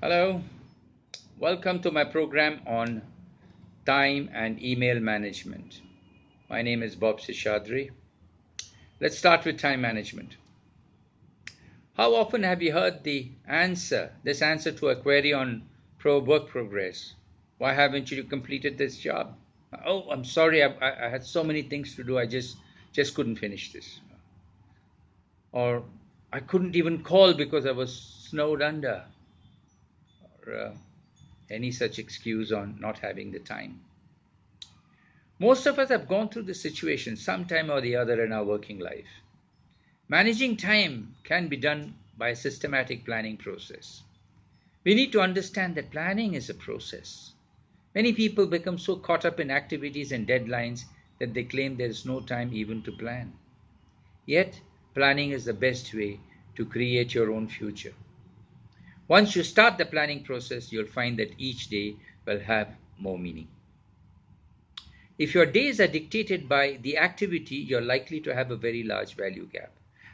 Hello, welcome to my program on time and email management. My name is Bob Seshadri. Let's start with time management. How often have you heard this answer to a query on work progress? Why haven't you completed this job? Oh, I'm sorry, I had so many things to do, I just couldn't finish this. Or I couldn't even call because I was snowed under, or any such excuse on not having the time. Most of us have gone through this situation sometime or the other in our working life. Managing time can be done by a systematic planning process. We need to understand that planning is a process. Many people become so caught up in activities and deadlines that they claim there is no time even to plan. Yet, planning is the best way to create your own future. Once you start the planning process, you'll find that each day will have more meaning. If your days are dictated by the activity, you're likely to have a very large value gap.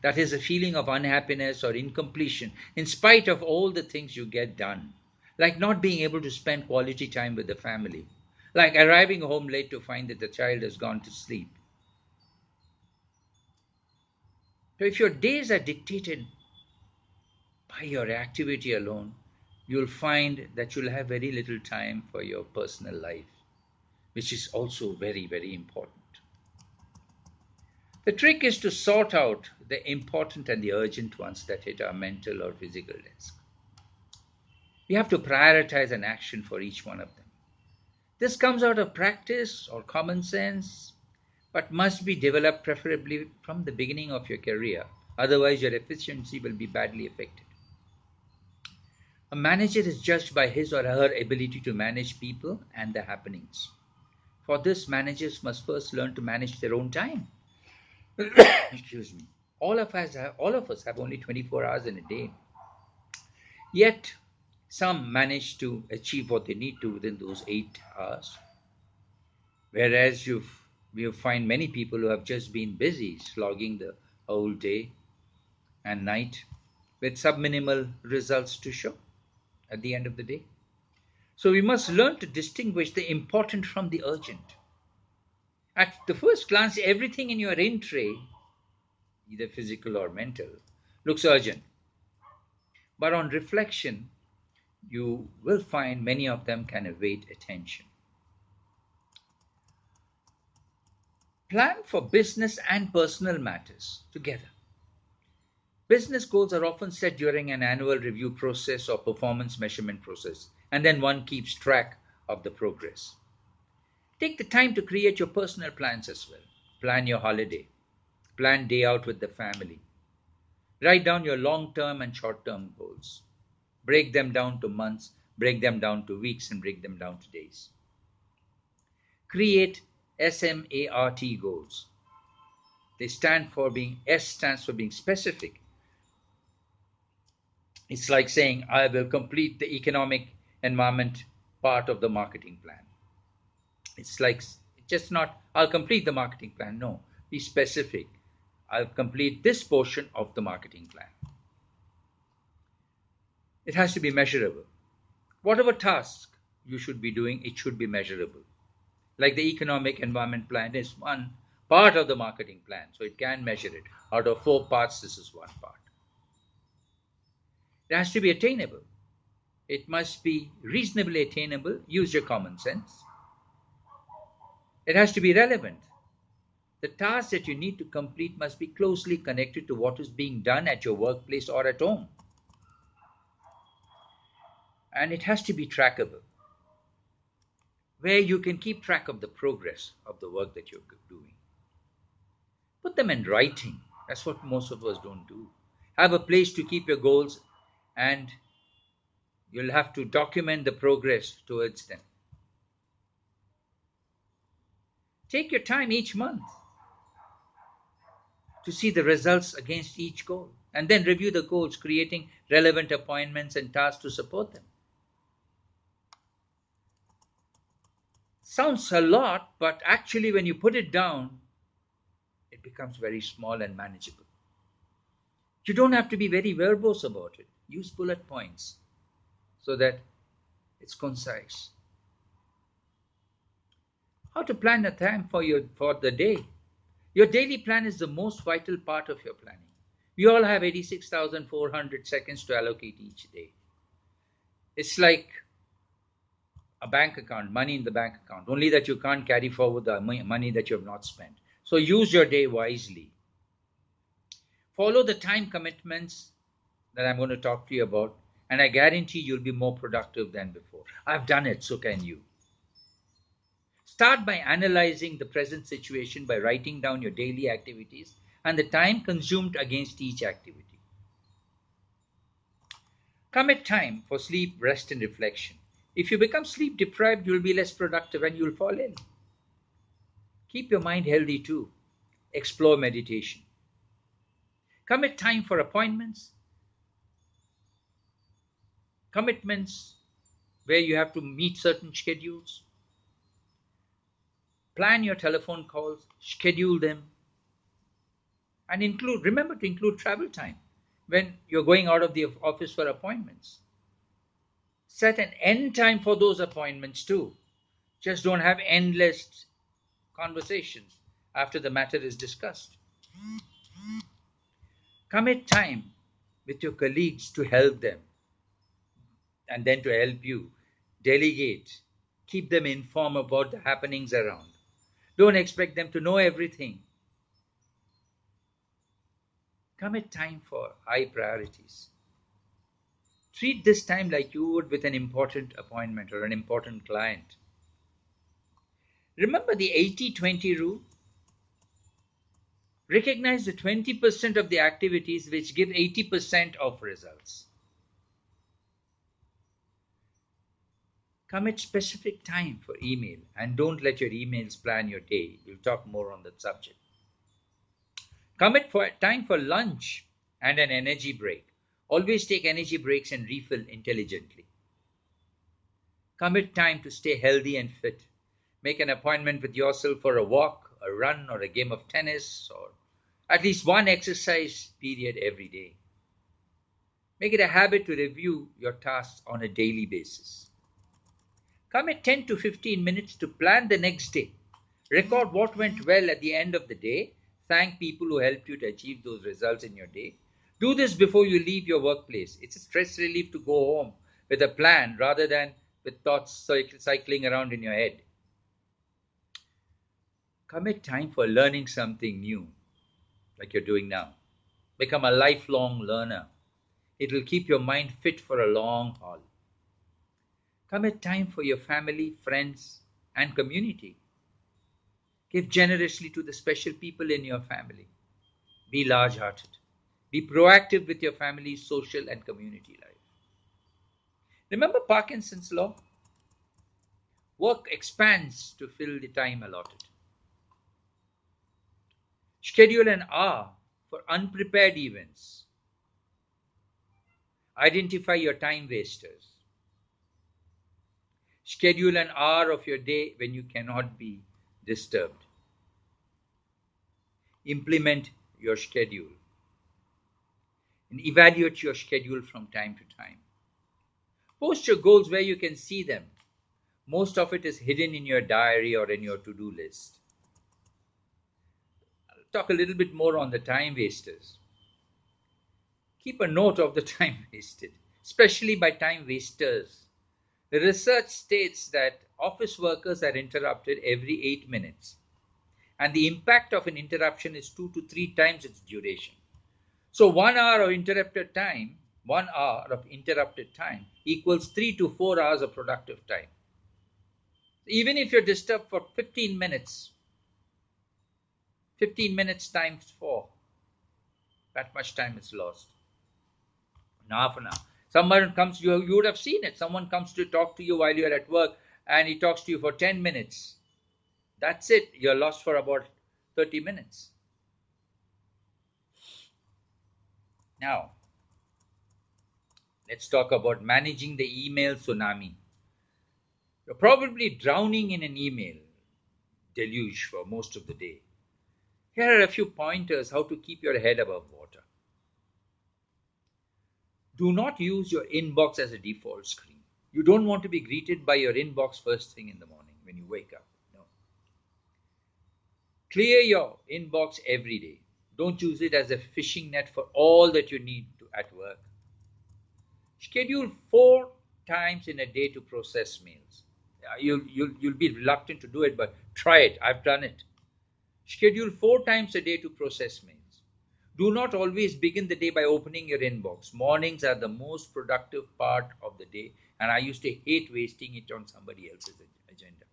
That is a feeling of unhappiness or incompletion in spite of all the things you get done, like not being able to spend quality time with the family, like arriving home late to find that the child has gone to sleep. So, if your days are dictated by your activity alone, you'll find that you'll have very little time for your personal life, which is also very, very important. The trick is to sort out the important and the urgent ones that hit our mental or physical desk. We have to prioritize an action for each one of them. This comes out of practice or common sense, but must be developed preferably from the beginning of your career. Otherwise, your efficiency will be badly affected. A manager is judged by his or her ability to manage people and their happenings. For this, managers must first learn to manage their own time. Excuse me. All of us have only 24 hours in a day. Yet some manage to achieve what they need to within those 8 hours. Whereas you find many people who have just been busy slogging the whole day and night with subminimal results to show at the end of the day. So we must learn to distinguish the important from the urgent. At the first glance, everything in your in tray, either physical or mental, looks urgent. But on reflection, you will find many of them can evade attention. Plan for business and personal matters together. Business goals are often set during an annual review process or performance measurement process, and then one keeps track of the progress. Take the time to create your personal plans as well. Plan your holiday, plan day out with the family. Write down your long term and short term goals. Break them down to months, break them down to weeks, and break them down to days. Create S.M.A.R.T goals. S stands for being specific. It's like saying, I will complete the economic environment part of the marketing plan. It's like just not, I'll complete the marketing plan. No, be specific. I'll complete this portion of the marketing plan. It has to be measurable. Whatever task you should be doing, it should be measurable. Like the economic environment plan is one part of the marketing plan, so it can measure it. Out of 4 parts, this is one part. It has to be attainable. It must be reasonably attainable. Use your common sense. It has to be relevant. The task that you need to complete must be closely connected to what is being done at your workplace or at home. And it has to be trackable, where you can keep track of the progress of the work that you're doing. Put them in writing. That's what most of us don't do. Have a place to keep your goals, and you'll have to document the progress towards them. Take your time each month to see the results against each goal, and then review the goals, creating relevant appointments and tasks to support them. Sounds a lot, but actually, when you put it down, it becomes very small and manageable. You don't have to be very verbose about it. Use bullet points. so that it's concise. How to plan a time for the day. Your daily plan is the most vital part of your planning. We all have 86,400 seconds to allocate each day. It's like a bank account, money in the bank account, only that you can't carry forward the money that you have not spent. So use your day wisely. Follow the time commitments that I'm going to talk to you about, and I guarantee you'll be more productive than before. I've done it, so can you. Start by analyzing the present situation by writing down your daily activities and the time consumed against each activity. Commit time for sleep, rest, and reflection. If you become sleep deprived, you'll be less productive and you'll fall ill. Keep your mind healthy too. Explore meditation. Commit time for appointments, commitments where you have to meet certain schedules. Plan your telephone calls, schedule them, and remember to include travel time when you're going out of the office for appointments. Set an end time for those appointments too. Just don't have endless conversations after the matter is discussed. Commit time with your colleagues to help them and then to help you. Delegate. Keep them informed about the happenings around. Don't expect them to know everything. Commit time for high priorities. Treat this time like you would with an important appointment or an important client. Remember the 80-20 rule? Recognize the 20% of the activities which give 80% of results. Commit specific time for email and don't let your emails plan your day. We'll talk more on that subject. Commit for time for lunch and an energy break. Always take energy breaks and refill intelligently. Commit time to stay healthy and fit. Make an appointment with yourself for a walk, a run, or a game of tennis, or at least one exercise period every day. Make it a habit to review your tasks on a daily basis. Commit 10 to 15 minutes to plan the next day. Record what went well at the end of the day. Thank people who helped you to achieve those results in your day. Do this before you leave your workplace. It's a stress relief to go home with a plan rather than with thoughts cycling around in your head. Commit time for learning something new, like you're doing now. Become a lifelong learner. It will keep your mind fit for a long haul. Commit time for your family, friends, and community. Give generously to the special people in your family. Be large hearted. Be proactive with your family's social and community life. Remember Parkinson's law? Work expands to fill the time allotted. Schedule an hour for unprepared events. Identify your time wasters. Schedule an hour of your day when you cannot be disturbed. Implement your schedule and evaluate your schedule from time to time. Post your goals where you can see them. Most of it is hidden in your diary or in your to-do list. I'll talk a little bit more on the time wasters. Keep a note of the time wasted, especially by time wasters. The research states that office workers are interrupted every 8 minutes, and the impact of an interruption is 2 to 3 times its duration. So 1 hour of interrupted time equals 3 to 4 hours of productive time. Even if you're disturbed for 15 minutes, 15 minutes times 4, that much time is lost. Now for now. Someone comes to you, you would have seen it. Someone comes to talk to you while you're at work and he talks to you for 10 minutes. That's it. You're lost for about 30 minutes. Now, let's talk about managing the email tsunami. You're probably drowning in an email deluge for most of the day. Here are a few pointers how to keep your head above water. Do not use your inbox as a default screen. You don't want to be greeted by your inbox first thing in the morning when you wake up. No. Clear your inbox every day. Don't use it as a fishing net for all that you need to at work. Schedule 4 times in a day to process mails. You'll be reluctant to do it, but try it. I've done it. Schedule 4 times a day to process mails. Do not always begin the day by opening your inbox. Mornings are the most productive part of the day, and I used to hate wasting it on somebody else's agenda.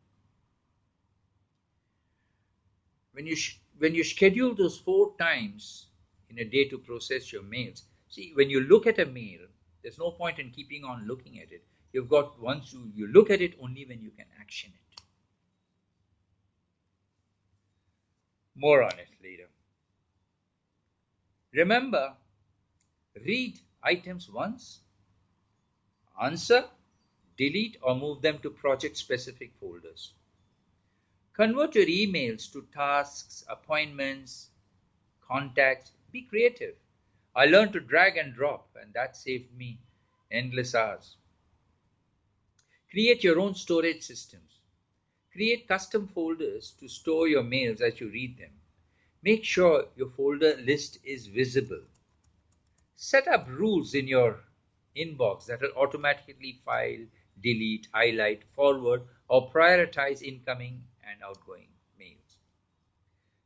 When you schedule those 4 times in a day to process your mails, see, when you look at a mail, there's no point in keeping on looking at it. You've got once you look at it only when you can action it. More on it later. Remember, read items once, answer, delete or move them to project specific folders. Convert your emails to tasks, appointments, contacts. Be creative. I learned to drag and drop, and that saved me endless hours. Create your own storage systems. Create custom folders to store your mails as you read them. Make sure your folder list is visible. Set up rules in your inbox that will automatically file, delete, highlight, forward, or prioritize incoming and outgoing mails.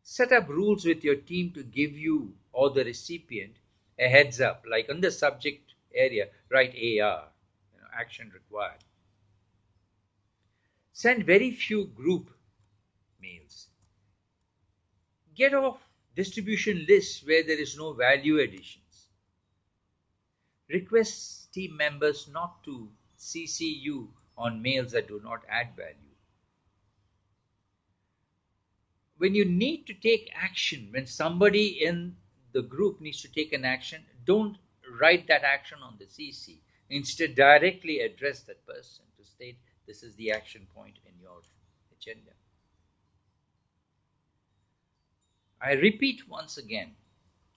Set up rules with your team to give you or the recipient a heads up, like on the subject area, write AR, action required. Send very few group mails. Get off distribution lists where there is no value additions. Request team members not to CC you on mails that do not add value. When you need to take action, when somebody in the group needs to take an action, don't write that action on the CC. Instead, directly address that person to state this is the action point in your agenda. I repeat once again,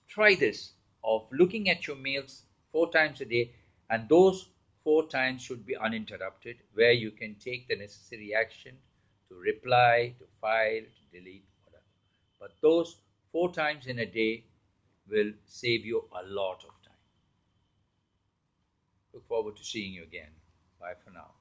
try this of looking at your mails 4 times a day, and those 4 times should be uninterrupted, where you can take the necessary action to reply, to file, to delete, whatever. But those 4 times in a day will save you a lot of time. Look forward to seeing you again. Bye for now.